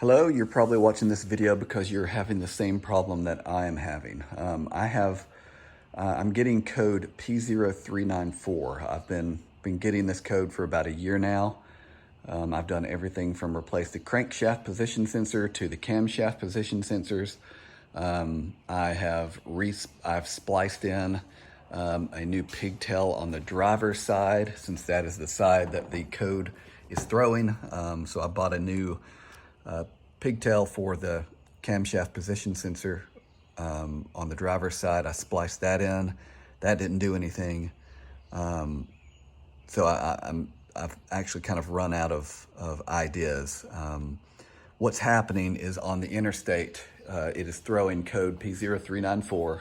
Hello, you're probably watching this video because you're having the same problem that I am having. I'm getting code P0394. I've been getting this code for about a year now. I've done everything from replace the crankshaft position sensor to the camshaft position sensors. I've spliced in a new pigtail on the driver's side, since that is the side that the code is throwing. So I bought a new pigtail for the camshaft position sensor on the driver's side. I spliced that in. That didn't do anything. So I've actually kind of run out of ideas. What's happening is on the interstate, it is throwing code P0394.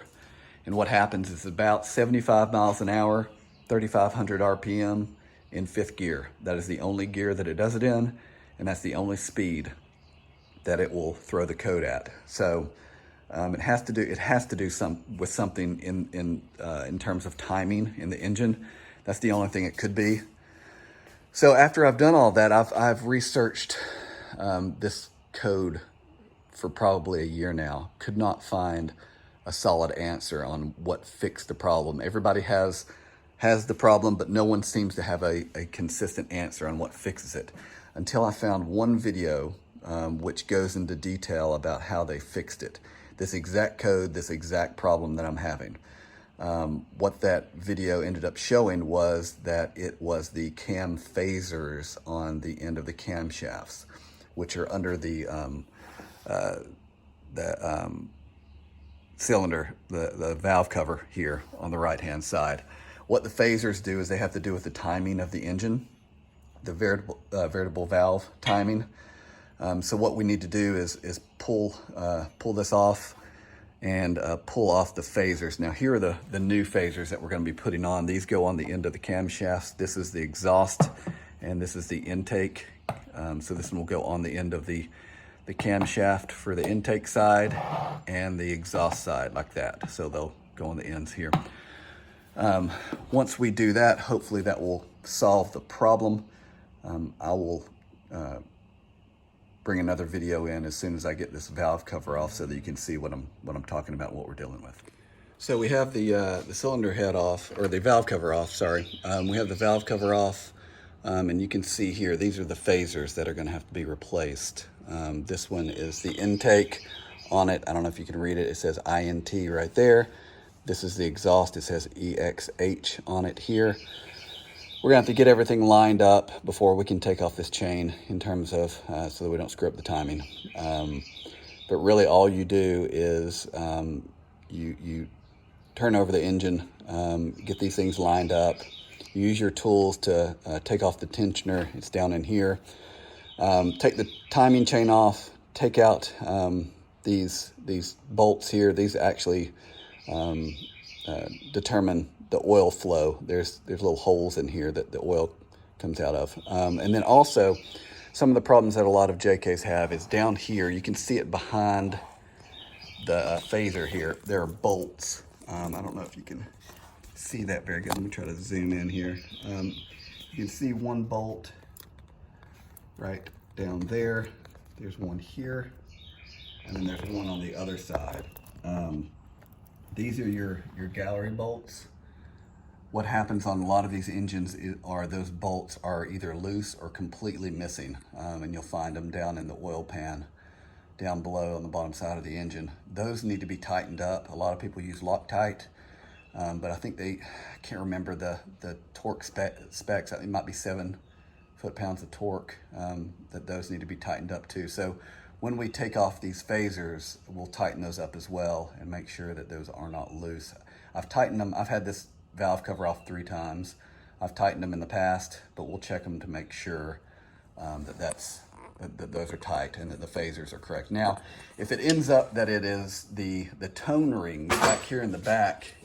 And what happens is about 75 miles an hour, 3,500 RPM in fifth gear. That is the only gear that it does it in, and that's the only speed that it will throw the code at. So it has to do something in terms of timing in the engine. That's the only thing it could be. So after I've done all that, I've researched this code for probably a year now. Could not find a solid answer on what fixed the problem. Everybody has the problem, but no one seems to have a consistent answer on what fixes it, until I found one video which goes into detail about how they fixed it. This exact code, this exact problem that I'm having. What that video ended up showing was that it was the cam phasers on the end of the camshafts, which are under the cylinder, the valve cover here on the right-hand side. What the phasers do is they have to do with the timing of the engine, the variable valve timing. So what we need to do is pull this off and pull off the phasers. Now here are the new phasers that we're going to be putting on. These go on the end of the camshafts. This is the exhaust and this is the intake. So this one will go on the end of the camshaft for the intake side and the exhaust side, like that. So they'll go on the ends here. Once we do that, hopefully that will solve the problem. I will bring another video in as soon as I get this valve cover off, so that you can see what I'm talking about, what we're dealing with. So we have the cylinder head off, or the valve cover off, sorry. We have the valve cover off, and you can see here, these are the phasers that are gonna have to be replaced. This one is the intake on it. I don't know if you can read it. It says INT right there. This is the exhaust. It says EXH on it here. We're gonna have to get everything lined up before we can take off this chain, in terms of, so that we don't screw up the timing. But really all you do is you turn over the engine, get these things lined up. You use your tools to take off the tensioner. It's down in here. Take the timing chain off, take out these bolts here. These actually determine the oil flow. There's little holes in here that the oil comes out of. And then also, some of the problems that a lot of JKs have is down here. You can see it behind the phaser here. There are bolts. I don't know if you can see that very good. Let me try to zoom in here. You can see one bolt right down there. There's one here, and then there's one on the other side. These are your gallery bolts. What happens on a lot of these engines are those bolts are either loose or completely missing, and you'll find them down in the oil pan down below on the bottom side of the engine. Those need to be tightened up. A lot of people use Loctite, but I think I can't remember the torque specs. It might be 7 foot-pounds of torque, that those need to be tightened up too. So when we take off these phasers, we'll tighten those up as well and make sure that those are not loose. I've tightened them. I've had this valve cover off 3 times. I've tightened them in the past, but we'll check them to make sure that those are tight and that the phasers are correct. Now, if it ends up that it is the tone rings back here in the back,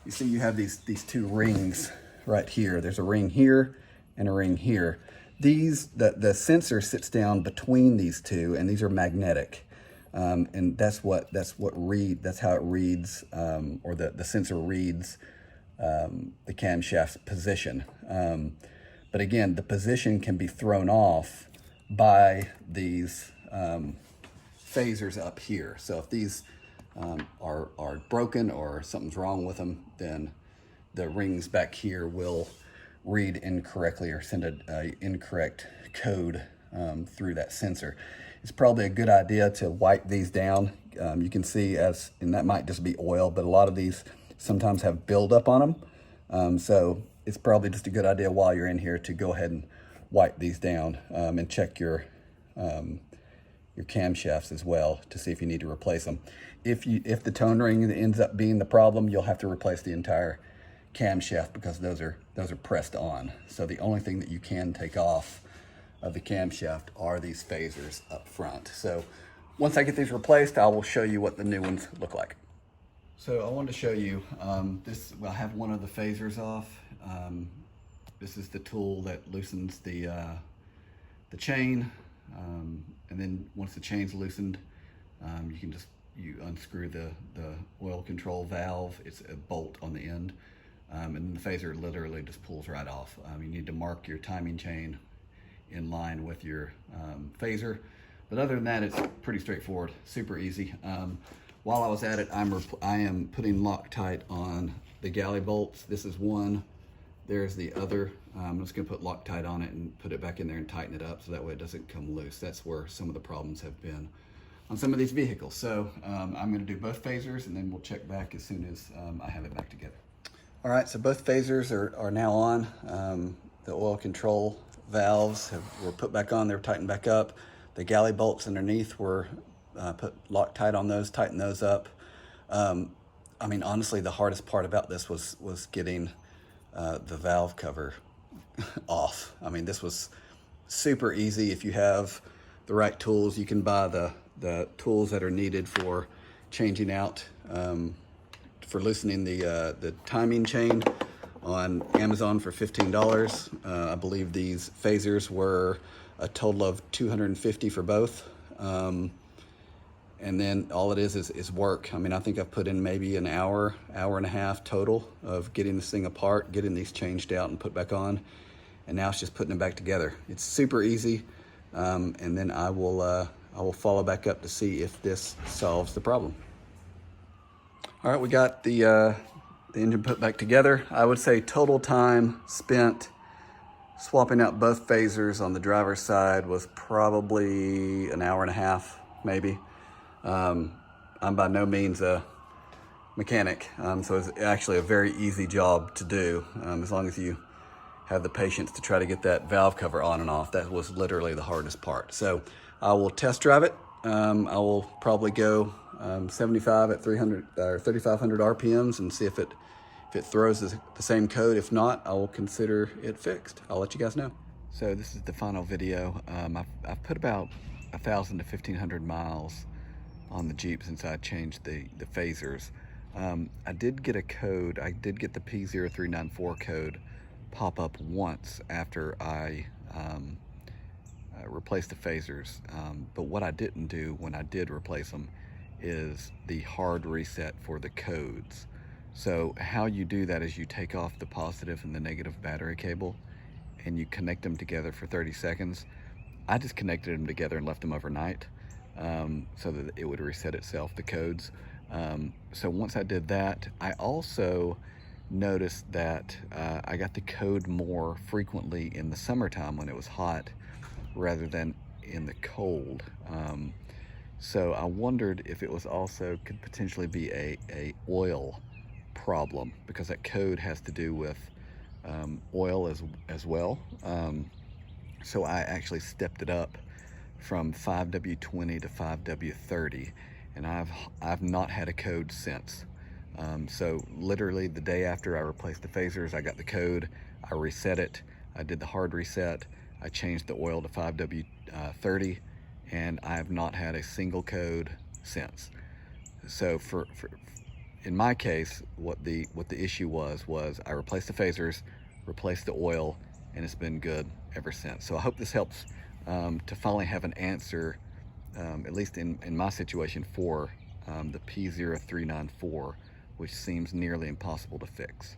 you see you have these 2 rings right here. There's a ring here and a ring here. The sensor sits down between these 2, and these are magnetic. And that's how it reads, or the sensor reads the camshaft's position. But again, the position can be thrown off by these phasers up here. So if these are broken or something's wrong with them, then the rings back here will read incorrectly or send a incorrect code through that sensor. It's probably a good idea to wipe these down. You can see and that might just be oil, but a lot of these sometimes have buildup on them. So it's probably just a good idea while you're in here to go ahead and wipe these down and check your camshafts as well to see if you need to replace them. If the tone ring ends up being the problem, you'll have to replace the entire camshaft because those are pressed on. So the only thing that you can take off of the camshaft are these phasers up front. So once I get these replaced, I will show you what the new ones look like. So I wanted to show you I have one of the phasers off. This is the tool that loosens the chain, and then once the chain's loosened, you unscrew the oil control valve. It's a bolt on the end, and then the phaser literally just pulls right off. You need to mark your timing chain in line with your phaser, but other than that, it's pretty straightforward, super easy. While I was at it, I am putting Loctite on the galley bolts. This is one. There's the other. I'm just gonna put Loctite on it and put it back in there and tighten it up so that way it doesn't come loose. That's where some of the problems have been on some of these vehicles. So I'm gonna do both phasers and then we'll check back as soon as I have it back together. All right, so both phasers are now on. The oil control valves were put back on, they were tightened back up. The galley bolts underneath were put Loctite on those, tighten those up. I mean, honestly, the hardest part about this was getting the valve cover off. I mean, this was super easy. If you have the right tools, you can buy the tools that are needed for changing out, for loosening the timing chain on Amazon for $15. I believe these phasers were a total of $250 for both. And then all it is work. I mean, I think I've put in maybe an hour and a half total of getting this thing apart, getting these changed out and put back on. And now it's just putting them back together. It's super easy. And then I will follow back up to see if this solves the problem. All right, we got the engine put back together. I would say total time spent swapping out both phasers on the driver's side was probably an hour and a half, maybe. I'm by no means a mechanic, so it's actually a very easy job to do, as long as you have the patience to try to get that valve cover on and off. That was literally the hardest part. So I will test drive it. I will probably go 75 at 300 or 3,500 RPMs and see if it throws the same code. If not, I will consider it fixed. I'll let you guys know. So this is the final video. I've put about 1,000 to 1,500 miles on the Jeep since I changed the phasers. I did get a code. I did get the P0394 code pop up once after I replaced the phasers. But what I didn't do when I did replace them is the hard reset for the codes. So how you do that is you take off the positive and the negative battery cable and you connect them together for 30 seconds. I just connected them together and left them overnight so that it would reset itself, the codes. So once I did that, I also noticed that I got the code more frequently in the summertime when it was hot rather than in the cold. So I wondered if it was also could potentially be a oil problem, because that code has to do with oil as well. So I actually stepped it up from 5W20 to 5W30, and I've not had a code since. So literally the day after I replaced the phasers, I got the code, I reset it, I did the hard reset, I changed the oil to 5W30, and I have not had a single code since. So in my case, what the issue was I replaced the phasers, replaced the oil, and it's been good ever since. So I hope this helps to finally have an answer, at least in my situation, for the P0394, which seems nearly impossible to fix.